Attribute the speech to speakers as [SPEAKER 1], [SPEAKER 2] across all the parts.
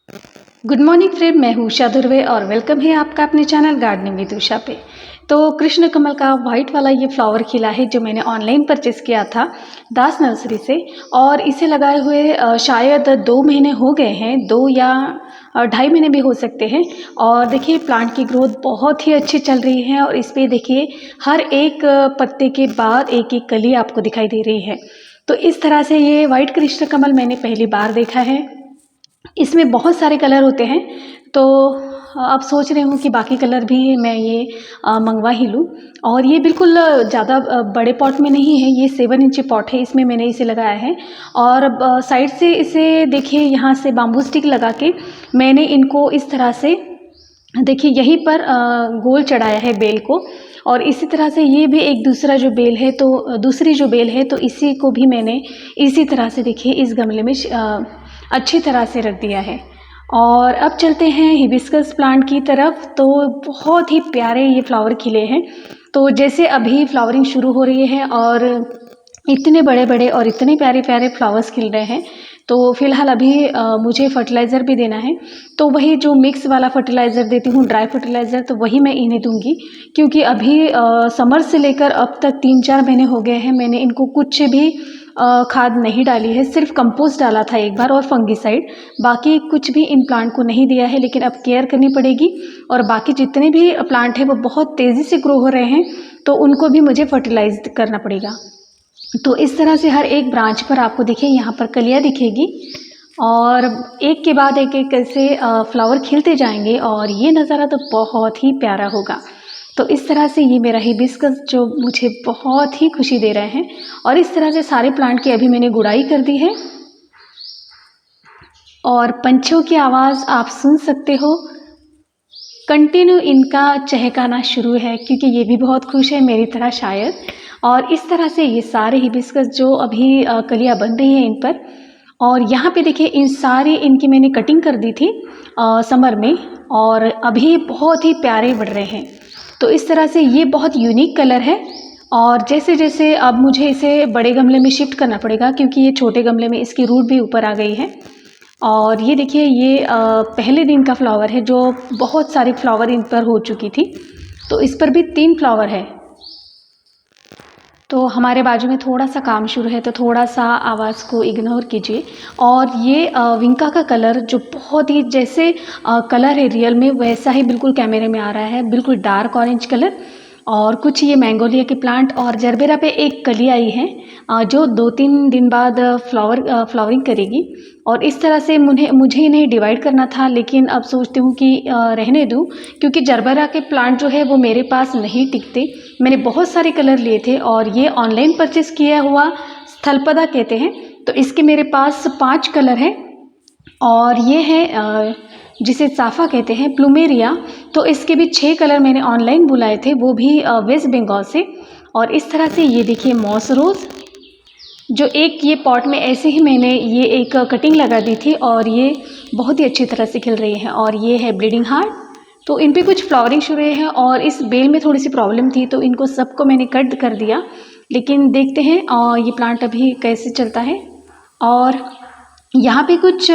[SPEAKER 1] Good morning friend, मैं हूँ उषा धुर्वे और वेलकम है आपका अपने चैनल गार्डनिंग विद उषा पे। तो कृष्ण कमल का वाइट वाला ये फ्लावर खिला है जो मैंने ऑनलाइन परचेस किया था दास नर्सरी से। और इसे लगाए हुए शायद 2 महीने हो गए हैं, 2 या 2.5 महीने भी हो सकते हैं। और देखिए प्लांट की ग्रोथ बहुत ही अच्छी चल रही है और इस पे देखिए हर एक पत्ते के बाद एक एक कली आपको दिखाई दे रही है। तो इस तरह से ये वाइट कृष्ण कमल मैंने पहली बार देखा है। इसमें बहुत सारे कलर होते हैं, तो अब सोच रही हूँ कि बाकी कलर भी मैं ये मंगवा ही लूँ। और ये बिल्कुल ज़्यादा बड़े पॉट में नहीं है, ये 7 इंची पॉट है, इसमें मैंने इसे लगाया है। और अब साइड से इसे देखिए यहाँ से बाम्बू स्टिक लगा के मैंने इनको इस तरह से देखिए यहीं पर गोल चढ़ाया है बेल को। और इसी तरह से ये भी एक दूसरा जो बेल है, तो दूसरी जो बेल है तो इसी को भी मैंने इसी तरह से देखिए इस गमले में अच्छी तरह से रख दिया है। और अब चलते हैं हिबिस्कस प्लांट की तरफ। तो बहुत ही प्यारे ये फ्लावर खिले हैं। तो जैसे अभी फ्लावरिंग शुरू हो रही है और इतने बड़े बड़े और इतने प्यारे प्यारे फ्लावर्स खिल रहे हैं, तो फिलहाल अभी मुझे फर्टिलाइज़र भी देना है। तो वही जो मिक्स वाला फर्टिलाइज़र देती हूँ, ड्राई फर्टिलाइज़र, तो वही मैं इन्हें दूंगी। क्योंकि अभी समर से लेकर अब तक 3-4 महीने हो गए हैं, मैंने इनको कुछ भी खाद नहीं डाली है। सिर्फ कंपोस्ट डाला था एक बार और फंगीसाइड, बाकी कुछ भी इन प्लांट को नहीं दिया है। लेकिन अब केयर करनी पड़ेगी और बाकी जितने भी प्लांट हैं वो बहुत तेज़ी से ग्रो हो रहे हैं, तो उनको भी मुझे फर्टिलाइज करना पड़ेगा। तो इस तरह से हर एक ब्रांच पर आपको देखिए यहाँ पर कलियाँ दिखेगी और एक के बाद एक एक कैसे फ्लावर खिलते जाएंगे और ये नज़ारा तो बहुत ही प्यारा होगा। तो इस तरह से ये मेरा हिबिस्कस जो मुझे बहुत ही खुशी दे रहे हैं। और इस तरह से सारे प्लांट की अभी मैंने गुड़ाई कर दी है और पंछियों की आवाज़ आप सुन सकते हो। कंटिन्यू इनका चहकाना शुरू है क्योंकि ये भी बहुत खुश है मेरी तरह शायद। और इस तरह से ये सारे हिबिस्कस जो अभी कलियां बन रही हैं इन पर। और यहाँ पे देखिए इन सारी इनकी मैंने कटिंग कर दी थी समर में और अभी बहुत ही प्यारे बढ़ रहे हैं। तो इस तरह से ये बहुत यूनिक कलर है। और जैसे जैसे अब मुझे इसे बड़े गमले में शिफ्ट करना पड़ेगा क्योंकि ये छोटे गमले में इसकी रूट भी ऊपर आ गई है। और ये देखिए ये पहले दिन का फ्लावर है जो बहुत सारे फ्लावर इन पर हो चुकी थी। तो इस पर भी 3 फ्लावर है। तो हमारे बाजू में थोड़ा सा काम शुरू है तो थोड़ा सा आवाज़ को इग्नोर कीजिए। और ये विंका का कलर जो बहुत ही जैसे कलर है रियल में वैसा ही बिल्कुल कैमरे में आ रहा है, बिल्कुल डार्क ऑरेंज कलर। और कुछ ये मैंगोलिया के प्लांट और जरबेरा पे एक कली आई है जो 2-3 दिन बाद फ्लावरिंग करेगी। और इस तरह से मुझे इन्हें डिवाइड करना था, लेकिन अब सोचती हूँ कि रहने दूँ क्योंकि जरबेरा के प्लांट जो है वो मेरे पास नहीं टिकते। मैंने बहुत सारे कलर लिए थे और ये ऑनलाइन परचेस किया हुआ स्थलपदा कहते हैं। तो इसके मेरे पास 5 कलर हैं। और ये है जिसे चाफा कहते हैं, प्लूमेरिया। तो इसके भी 6 कलर मैंने ऑनलाइन बुलाए थे, वो भी वेस्ट बंगाल से। और इस तरह से ये देखिए मॉस रोज़ जो एक ये पॉट में ऐसे ही मैंने ये एक कटिंग लगा दी थी और ये बहुत ही अच्छी तरह से खिल रही है। और ये है ब्लीडिंग हार्ट। तो इन पे कुछ फ्लावरिंग शुरू है और इस बेल में थोड़ी सी प्रॉब्लम थी तो इनको सबको मैंने कट कर दिया। लेकिन देखते हैं ये प्लांट अभी कैसे चलता है। और यहाँ पे कुछ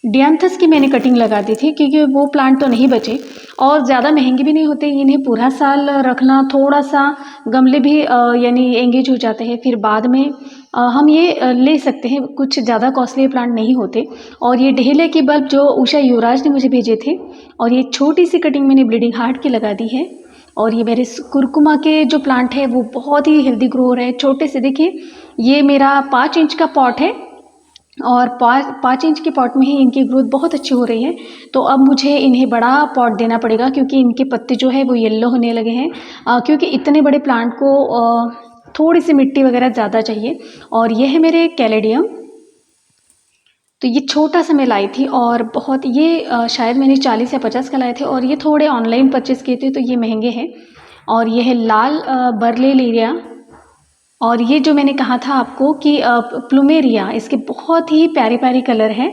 [SPEAKER 1] डियांथस की मैंने कटिंग लगा दी थी क्योंकि वो प्लांट तो नहीं बचे और ज़्यादा महंगे भी नहीं होते। इन्हें पूरा साल रखना थोड़ा सा गमले भी यानी एंगेज हो जाते हैं, फिर बाद में हम ये ले सकते हैं, कुछ ज़्यादा कॉस्टली प्लांट नहीं होते। और ये डेहले के बल्ब जो उषा युवराज ने मुझे भेजे थे और ये छोटी सी कटिंग मैंने ब्लीडिंग हार्ट की लगा दी है। और ये मेरे कुरकुमा के जो प्लांट है वो बहुत ही हेल्दी ग्रो हो रहे हैं छोटे से। देखिए ये मेरा 5 इंच का पॉट है और 5 इंच के पॉट में ही इनकी ग्रोथ बहुत अच्छी हो रही है। तो अब मुझे इन्हें बड़ा पॉट देना पड़ेगा क्योंकि इनके पत्ते जो है वो येलो होने लगे हैं क्योंकि इतने बड़े प्लांट को थोड़ी सी मिट्टी वगैरह ज़्यादा चाहिए। और ये है मेरे कैलेडियम। तो ये छोटा सा मैं लाई थी और बहुत ये शायद मैंने 40 या 50 का लाए थे और ये थोड़े ऑनलाइन परचेज़ किए थे तो ये महंगे हैं। और ये है लाल बर्लेलिया। और ये जो मैंने कहा था आपको कि प्लूमेरिया, इसके बहुत ही प्यारे प्यारे कलर हैं।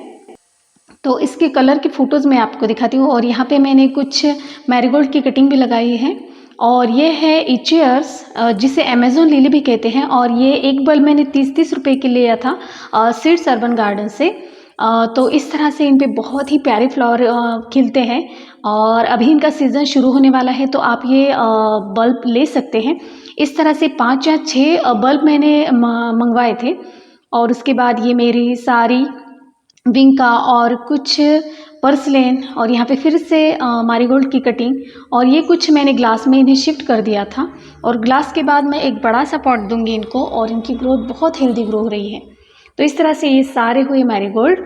[SPEAKER 1] तो इसके कलर की फ़ोटोज़ मैं आपको दिखाती हूँ। और यहाँ पे मैंने कुछ मैरीगोल्ड की कटिंग भी लगाई है। और ये है इचियर्स जिसे अमेज़न लिली भी कहते हैं। और ये एक बल्ब मैंने 30-30 रुपए के लिया था सीड्स अर्बन गार्डन से। तो इस तरह से इन पे बहुत ही प्यारे फ्लावर खिलते हैं और अभी इनका सीज़न शुरू होने वाला है, तो आप ये बल्ब ले सकते हैं। इस तरह से 5 या 6 बल्ब मैंने मंगवाए थे और उसके बाद ये मेरी सारी विंका और कुछ पर्सलेन और यहाँ पे फिर से मैरीगोल्ड की कटिंग और ये कुछ मैंने ग्लास में इन्हें शिफ्ट कर दिया था और ग्लास के बाद मैं एक बड़ा सा पॉट दूंगी इनको और इनकी ग्रोथ बहुत हेल्दी ग्रो हो रही है। तो इस तरह से ये सारे हुए मैरीगोल्ड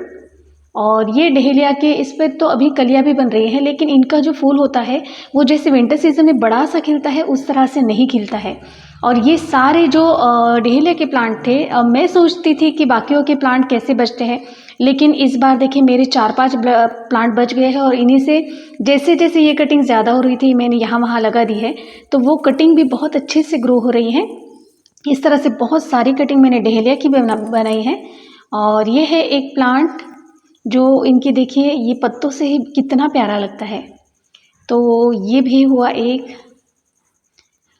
[SPEAKER 1] और ये डहेलिया के इस पर तो अभी कलियां भी बन रही हैं, लेकिन इनका जो फूल होता है वो जैसे विंटर सीजन में बड़ा सा खिलता है उस तरह से नहीं खिलता है। और ये सारे जो डहेलिया के प्लांट थे, मैं सोचती थी कि बाकियों के प्लांट कैसे बचते हैं, लेकिन इस बार देखिए मेरे 4-5 प्लांट बच गए हैं और इन्हीं से जैसे जैसे ये कटिंग ज़्यादा हो रही थी मैंने यहाँ वहाँ लगा दी है, तो वो कटिंग भी बहुत अच्छे से ग्रो हो रही है। इस तरह से बहुत सारी कटिंग मैंने डहेलिया की बनाई है। और ये है एक प्लांट जो इनकी देखिए ये पत्तों से ही कितना प्यारा लगता है। तो ये भी हुआ एक,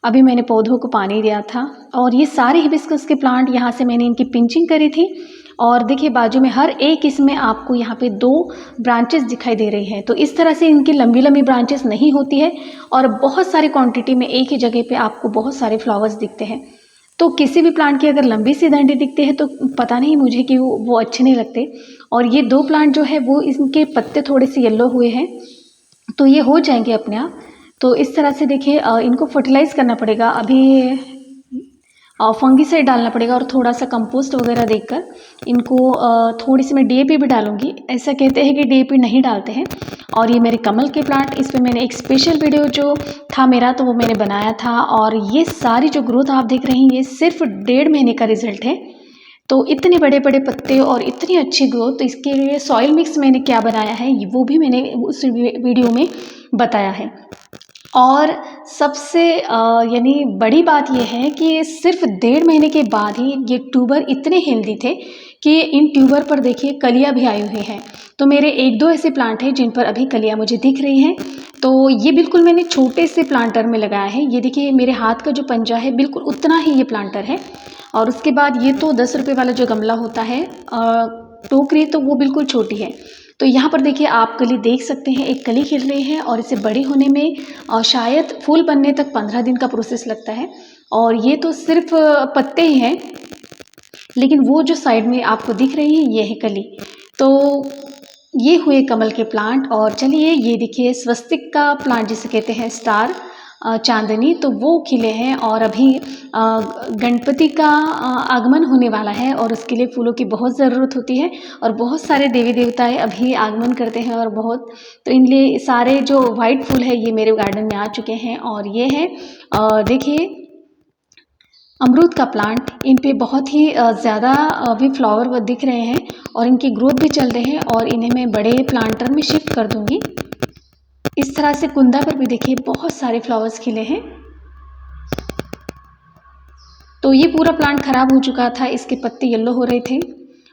[SPEAKER 1] अभी मैंने पौधों को पानी दिया था और ये सारे हिबिस्कस के प्लांट यहाँ से मैंने इनकी पिंचिंग करी थी और देखिए बाजू में हर एक इसमें आपको यहाँ पे 2 ब्रांचेस दिखाई दे रही हैं। तो इस तरह से इनकी लंबी लंबी ब्रांचेस नहीं होती है और बहुत सारी क्वांटिटी में एक ही जगह पे आपको बहुत सारे फ्लावर्स दिखते हैं। तो किसी भी प्लांट की अगर लंबी सी डंडी दिखते हैं तो पता नहीं मुझे कि वो अच्छे नहीं लगते। और ये 2 प्लांट जो है वो इनके पत्ते थोड़े से येलो हुए हैं, तो ये हो जाएंगे अपने आप। तो इस तरह से देखिए इनको फर्टिलाइज़ करना पड़ेगा, अभी फंगीसाइड डालना पड़ेगा और थोड़ा सा कंपोस्ट वगैरह देकर इनको थोड़ी सी मैं डीएपी भी डालूंगी। ऐसा कहते हैं कि डीएपी नहीं डालते हैं। और ये मेरे कमल के प्लांट, इस पर मैंने एक स्पेशल वीडियो जो था मेरा तो वो मैंने बनाया था और ये सारी जो ग्रोथ आप देख रहे हैं ये सिर्फ 1.5 महीने का रिजल्ट है। तो इतने बड़े बड़े पत्ते और इतनी अच्छी ग्रोथ, तो इसके लिए सॉइल मिक्स मैंने क्या बनाया है वो भी मैंने उस वीडियो में बताया है। और सबसे यानी बड़ी बात यह है कि सिर्फ 1.5 महीने के बाद ही ये ट्यूबर इतने हेल्दी थे कि इन ट्यूबर पर देखिए कलियां भी आई हुई हैं। तो मेरे 1-2 ऐसे प्लांट हैं जिन पर अभी कलियां मुझे दिख रही हैं। तो ये बिल्कुल मैंने छोटे से प्लांटर में लगाया है। ये देखिए मेरे हाथ का जो पंजा है बिल्कुल उतना ही ये प्लांटर है। और उसके बाद ये तो 10 रुपये वाला जो गमला होता है टोकरी, तो वो बिल्कुल छोटी है। तो यहाँ पर देखिए आप कली देख सकते हैं, एक कली खिल रही है और इसे बड़ी होने में शायद फूल बनने तक 15 दिन का प्रोसेस लगता है। और ये तो सिर्फ पत्ते ही हैं, लेकिन वो जो साइड में आपको दिख रही है ये है कली। तो ये हुए कमल के प्लांट। और चलिए ये देखिए स्वस्तिक का प्लांट जिसे कहते हैं स्टार चांदनी, तो वो खिले हैं और अभी गणपति का आगमन होने वाला है और उसके लिए फूलों की बहुत ज़रूरत होती है और बहुत सारे देवी देवताएं अभी आगमन करते हैं और बहुत, तो इन लिए सारे जो वाइट फूल है ये मेरे गार्डन में आ चुके हैं। और ये है देखिए अमरूद का प्लांट, इन पे बहुत ही ज़्यादा अभी फ्लावर दिख रहे हैं और इनकी ग्रोथ भी चल रही है और इन्हें मैं बड़े प्लांटर में शिफ्ट कर दूंगी। इस तरह से कुंदा पर भी देखिए बहुत सारे फ्लावर्स खिले हैं। तो ये पूरा प्लांट खराब हो चुका था, इसके पत्ते येलो हो रहे थे।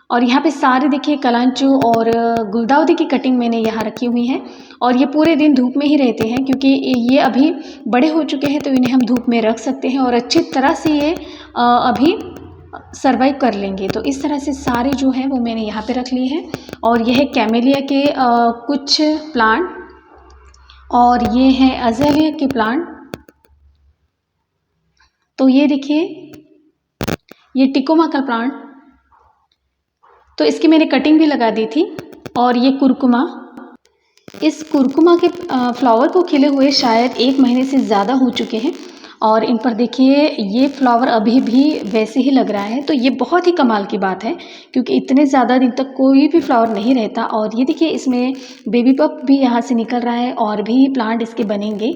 [SPEAKER 1] और यहाँ पे सारे देखिए कलांचू और गुलदाउदी की कटिंग मैंने यहाँ रखी हुई है और ये पूरे दिन धूप में ही रहते हैं क्योंकि ये अभी बड़े हो चुके हैं, तो इन्हें हम धूप में रख सकते हैं और अच्छी तरह से ये अभी सर्वाइव कर लेंगे। तो इस तरह से सारे जो है वो मैंने यहाँ पे रख लिए हैं। और यह है कैमेलिया के कुछ प्लांट और ये है अज़ेलिया के प्लांट। तो ये देखिए ये टिकोमा का प्लांट, तो इसकी मैंने कटिंग भी लगा दी थी। और ये कुरकुमा, इस कुरकुमा के फ्लावर को खिले हुए शायद 1 महीने से ज़्यादा हो चुके हैं और इन पर देखिए ये फ्लावर अभी भी वैसे ही लग रहा है। तो ये बहुत ही कमाल की बात है क्योंकि इतने ज़्यादा दिन तक कोई भी फ्लावर नहीं रहता। और ये देखिए इसमें बेबी पप भी यहाँ से निकल रहा है और भी प्लांट इसके बनेंगे।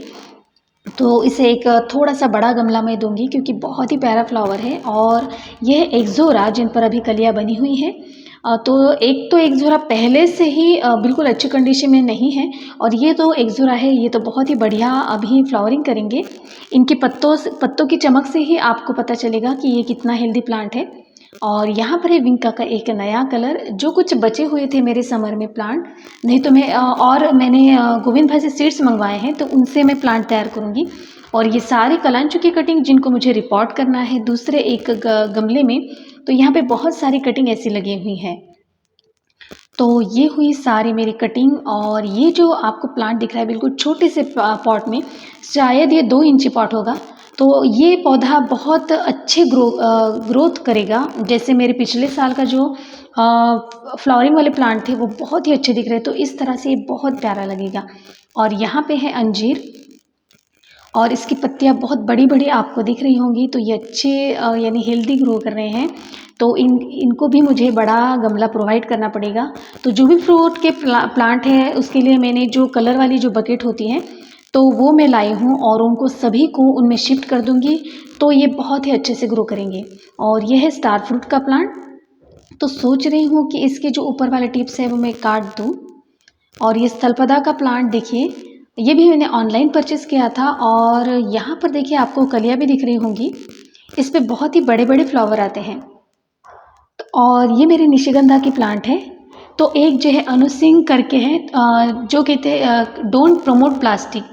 [SPEAKER 1] तो इसे एक थोड़ा सा बड़ा गमला में दूंगी क्योंकि बहुत ही प्यारा फ्लावर है। और यह एक्जोरा जिन पर अभी कलियां बनी हुई हैं, तो एक्जोरा पहले से ही बिल्कुल अच्छी कंडीशन में नहीं है और ये तो एक्जोरा है, ये तो बहुत ही बढ़िया अभी फ्लावरिंग करेंगे। इनके पत्तों की चमक से ही आपको पता चलेगा कि ये कितना हेल्दी प्लांट है। और यहाँ पर है विंका का एक नया कलर, जो कुछ बचे हुए थे मेरे समर में प्लांट, नहीं तो मैंने गोविंद भाई से सीड्स मंगवाए हैं तो उनसे मैं प्लांट तैयार करूँगी। और ये सारे कलांचू की कटिंग जिनको मुझे रिपोर्ट करना है दूसरे एक गमले में, तो यहाँ पे बहुत सारी कटिंग ऐसी लगी हुई है। तो ये हुई सारी मेरी कटिंग, और ये जो आपको प्लांट दिख रहा है बिल्कुल छोटे से पॉट में, शायद ये 2 इंची पॉट होगा। तो ये पौधा बहुत अच्छे ग्रोथ करेगा। जैसे मेरे पिछले साल का जो फ्लावरिंग वाले प्लांट थे वो बहुत ही अच्छे दिख रहे हैं, तो इस तरह से ये बहुत प्यारा लगेगा। और यहाँ पे है अंजीर, और इसकी पत्तियाँ बहुत बड़ी-बड़ी आपको दिख रही होंगी, तो ये अच्छे यानी हेल्दी ग्रो कर रहे हैं। तो इनको भी मुझे बड़ा गमला प्रोवाइड करना पड़ेगा। तो जो भी फ्रूट के प्लांट हैं उसके लिए मैंने जो कलर वाली जो बकेट होती हैं, तो वो मैं लाई हूँ और उनको सभी को उनमें शिफ्ट कर दूँगी, तो ये बहुत ही अच्छे से ग्रो करेंगे। और ये है स्टार फ्रूट का प्लांट, तो सोच रही हूँ कि इसके जो ऊपर वाले टिप्स हैं वो मैं काट दूँ। और ये स्थलपदा का प्लांट देखिए, ये भी मैंने ऑनलाइन परचेज़ किया था, और यहाँ पर देखिए आपको कलियाँ भी दिख रही होंगी। इस पे बहुत ही बड़े-बड़े फ्लावर आते हैं। और ये मेरे निशिगंधा की प्लांट है। तो एक जो है अनु सिंह करके है, जो कहते हैं डोंट प्रमोट प्लास्टिक।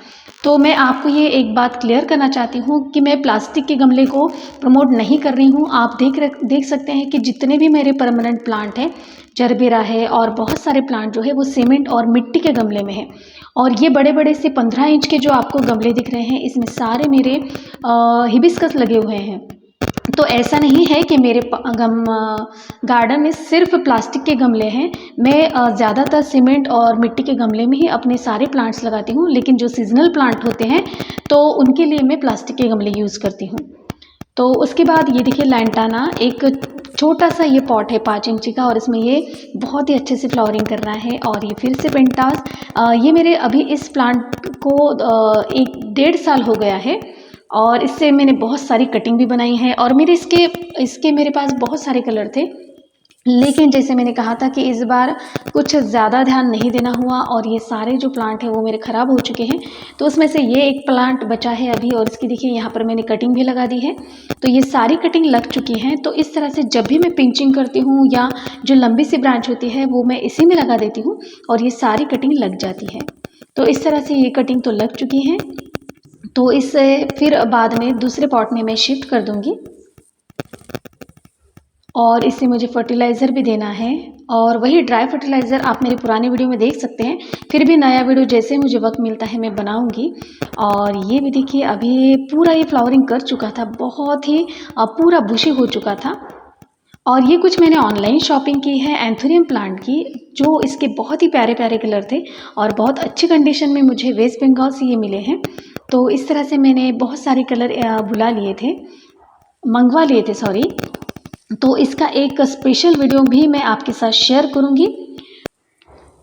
[SPEAKER 1] तो मैं आपको ये एक बात क्लियर करना चाहती हूँ कि मैं प्लास्टिक के गमले को प्रमोट नहीं कर रही हूँ। आप देख सकते हैं कि जितने भी मेरे परमानेंट प्लांट हैं, जरबेरा है और बहुत सारे प्लांट जो है वो सीमेंट और मिट्टी के गमले में हैं। और ये बड़े-बड़े से 15 इंच के जो आपको गमले दिख रहे हैं, इसमें सारे मेरे हिबिस्कस लगे हुए हैं। तो ऐसा नहीं है कि मेरे गार्डन में सिर्फ प्लास्टिक के गमले हैं। मैं ज़्यादातर सीमेंट और मिट्टी के गमले में ही अपने सारे प्लांट्स लगाती हूँ, लेकिन जो सीजनल प्लांट होते हैं तो उनके लिए मैं प्लास्टिक के गमले यूज़ करती हूँ। तो उसके बाद ये देखिए लैंटाना, एक छोटा सा ये पॉट है 5 इंची का, और इसमें ये बहुत ही अच्छे से फ्लावरिंग कर रहा है। और ये फिर से पेंटास, ये मेरे अभी इस प्लांट को 1 डेढ़ साल हो गया है, और इससे मैंने बहुत सारी कटिंग भी बनाई है। और मेरे इसके मेरे पास बहुत सारे कलर थे, लेकिन जैसे मैंने कहा था कि इस बार कुछ ज़्यादा ध्यान नहीं देना हुआ, और ये सारे जो प्लांट हैं वो मेरे ख़राब हो चुके हैं। तो उसमें से ये एक प्लांट बचा है अभी, और इसकी देखिए यहाँ पर मैंने कटिंग भी लगा दी है। तो ये सारी कटिंग लग चुकी हैं। तो इस तरह से जब भी मैं पिंचिंग करती हूँ या जो लंबी सी ब्रांच होती है वो मैं इसी में लगा देती हूँ, और ये सारी कटिंग लग जाती है। तो इस तरह से ये कटिंग तो लग चुकी हैं। तो इससे फिर बाद में दूसरे पॉट में मैं शिफ्ट कर दूँगी, और इससे मुझे फर्टिलाइज़र भी देना है। और वही ड्राई फर्टिलाइज़र आप मेरे पुराने वीडियो में देख सकते हैं। फिर भी नया वीडियो जैसे मुझे वक्त मिलता है मैं बनाऊंगी। और ये भी देखिए अभी पूरा ये फ्लावरिंग कर चुका था, बहुत ही पूरा बुशी हो चुका था। और ये कुछ मैंने ऑनलाइन शॉपिंग की है एंथोरियम प्लांट की, जो इसके बहुत ही प्यारे प्यारे कलर थे, और बहुत अच्छी कंडीशन में मुझे वेस्ट बंगाल से ये मिले हैं। तो इस तरह से मैंने बहुत सारे कलर मंगवा लिए थे सॉरी। तो इसका एक स्पेशल वीडियो भी मैं आपके साथ शेयर करूंगी।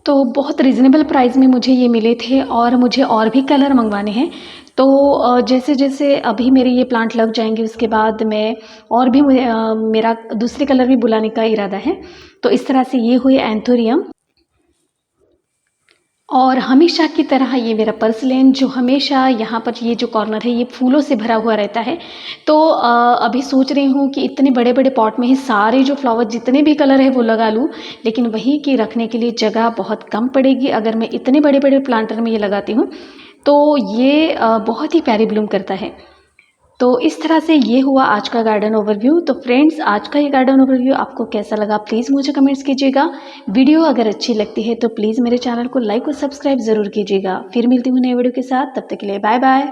[SPEAKER 1] तो बहुत रिजनेबल प्राइस में मुझे ये मिले थे, और मुझे और भी कलर मंगवाने हैं। तो जैसे जैसे अभी मेरे ये प्लांट लग जाएंगे उसके बाद मैं और भी मेरा दूसरे कलर भी बुलाने का इरादा है। तो इस तरह से ये हुए एंथोरियम। और हमेशा की तरह ये मेरा पर्सलेन, जो हमेशा यहाँ पर ये जो कॉर्नर है ये फूलों से भरा हुआ रहता है। तो अभी सोच रही हूँ कि इतने बड़े बड़े पॉट में ही सारे जो फ्लावर जितने भी कलर है वो लगा लूँ, लेकिन वही कि रखने के लिए जगह बहुत कम पड़ेगी अगर मैं इतने बड़े बड़े प्लांटर में ये लगाती हूँ। तो ये बहुत ही प्यारी ब्लूम करता है। तो इस तरह से ये हुआ आज का गार्डन ओवरव्यू। तो फ्रेंड्स, आज का ये गार्डन ओवरव्यू आपको कैसा लगा प्लीज़ मुझे कमेंट्स कीजिएगा। वीडियो अगर अच्छी लगती है तो प्लीज़ मेरे चैनल को लाइक और सब्सक्राइब ज़रूर कीजिएगा। फिर मिलती हूँ नए वीडियो के साथ, तब तक के लिए बाय बाय।